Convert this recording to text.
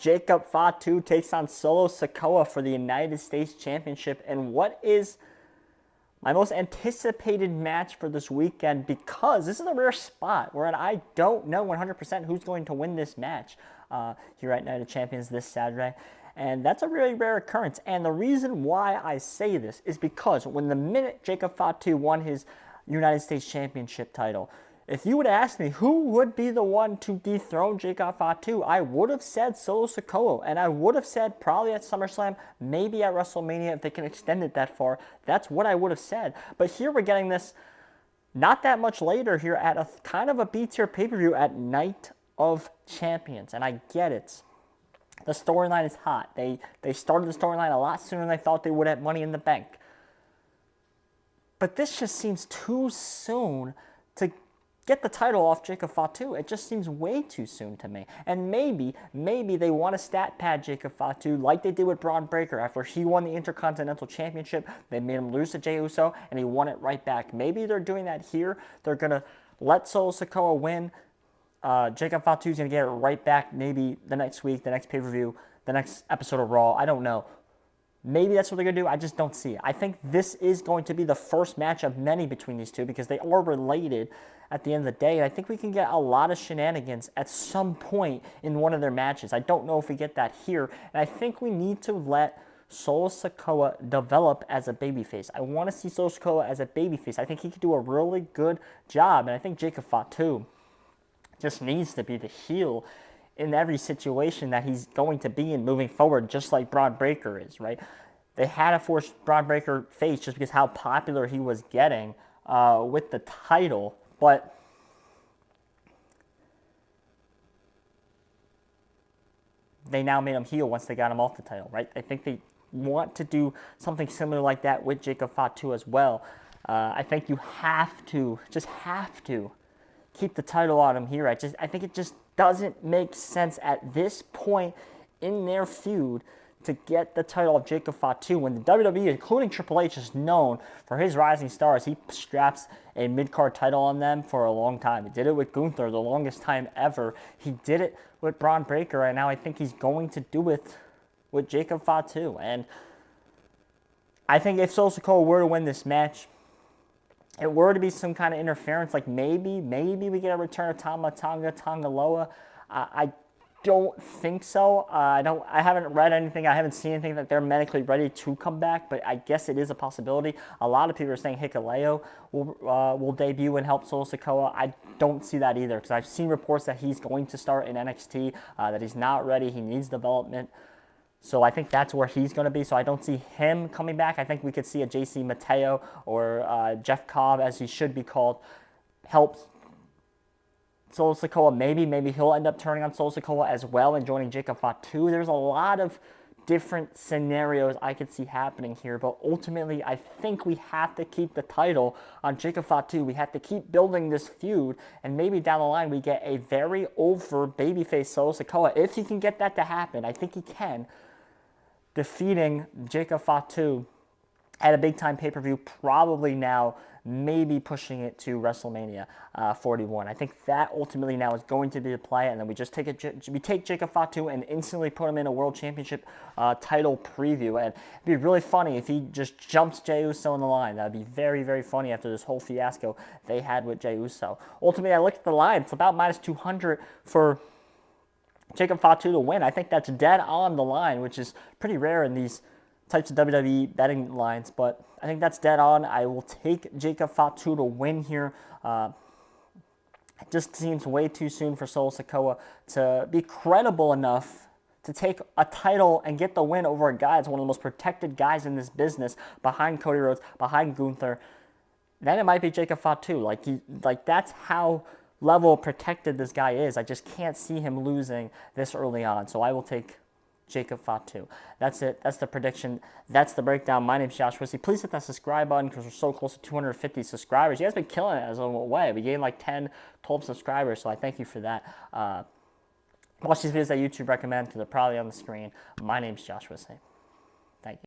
Jacob Fatu takes on Solo Sikoa for the United States Championship. And what is my most anticipated match for this weekend, because this is a rare spot where I don't know 100% who's going to win this match here at Night of Champions this Saturday. And that's a really rare occurrence. And the reason why I say this is because when the minute Jacob Fatu won his United States Championship title, if you would ask me who would be the one to dethrone Jacob Fatu, I would have said Solo Sikoa, and I would have said probably at SummerSlam, maybe at WrestleMania if they can extend it that far. That's what I would have said. But here we're getting this not that much later here at a kind of a B-tier pay-per-view at Night of Champions, and I get it. The storyline is hot. They started the storyline a lot sooner than they thought they would at Money in the Bank. But this just seems too soon to get the title off Jacob Fatu. It just seems way too soon to me. And maybe they want to stat pad Jacob Fatu like they did with Braun Breaker. After he won the Intercontinental Championship, they made him lose to Jey Uso, and he won it right back. Maybe they're doing that here. They're going to let Solo Sikoa win. Jacob Fatu's going to get it right back maybe the next week, the next pay-per-view, the next episode of Raw. I don't know. Maybe that's what they're going to do. I just don't see it. I think this is going to be the first match of many between these two because they are related at the end of the day. And I think we can get a lot of shenanigans at some point in one of their matches. I don't know if we get that here. And I think we need to let Solo Sikoa develop as a babyface. I want to see Solo Sikoa as a babyface. I think he could do a really good job. And I think Jacob Fatu just needs to be the heel in every situation that he's going to be in moving forward, just like Braun Breaker is, right? They had to force Braun Breaker face just because how popular he was getting with the title, but they now made him heel once they got him off the title, right? I think they want to do something similar like that with Jacob Fatu as well. I think you have to keep the title on him here. I think it just doesn't make sense at this point in their feud to get the title of Jacob Fatu when the WWE, including Triple H, is known for his rising stars. He straps a mid-card title on them for a long time. He did it with Gunther the longest time ever. He did it with Braun Breaker, and now I think he's going to do it with Jacob Fatu. And I think if Solo Sikoa were to win this match, it were to be some kind of interference, like maybe we get a return of Tama Tonga Loa. I don't think so. I haven't read anything. I haven't seen anything that they're medically ready to come back, but I guess it is a possibility. A lot of people are saying Hikuleo will debut and help Solo Sikoa. I don't see that either because I've seen reports that he's going to start in NXT, that he's not ready. He needs development. So I think that's where he's going to be. So I don't see him coming back. I think we could see a JC Mateo or Jeff Cobb, as he should be called, help Solo Sikoa. Maybe he'll end up turning on Solo Sikoa as well and joining Jacob Fatu. There's a lot of different scenarios I could see happening here. But ultimately, I think we have to keep the title on Jacob Fatu. We have to keep building this feud. And maybe down the line, we get a very over babyface Solo Sikoa. If he can get that to happen, I think he can. Defeating Jacob Fatu at a big-time pay-per-view, probably now, maybe pushing it to WrestleMania 41. I think that ultimately now is going to be the play, and then we just take Jacob Fatu and instantly put him in a World Championship title preview. And it'd be really funny if he just jumps Jey Uso in the line. That'd be very, very funny after this whole fiasco they had with Jey Uso. Ultimately, I looked at the line. It's about -200 for Jacob Fatu to win. I think that's dead on the line, which is pretty rare in these types of WWE betting lines, but I think that's dead on. I will take Jacob Fatu to win here. It just seems way too soon for Solo Sikoa to be credible enough to take a title and get the win over a guy that's one of the most protected guys in this business, behind Cody Rhodes, behind Gunther. Then it might be Jacob Fatu. Like that's how level protected this guy is. I just can't see him losing this early on. So I will take Jacob Fatu. That's it. That's the prediction. That's the breakdown. My name's Josh Wissey. Please hit that subscribe button because we're so close to 250 subscribers. You guys been killing it as a way. We gained like 10, 12 subscribers, so I thank you for that. Watch these videos that YouTube recommend because they're probably on the screen. My name's Josh Wissey. Thank you.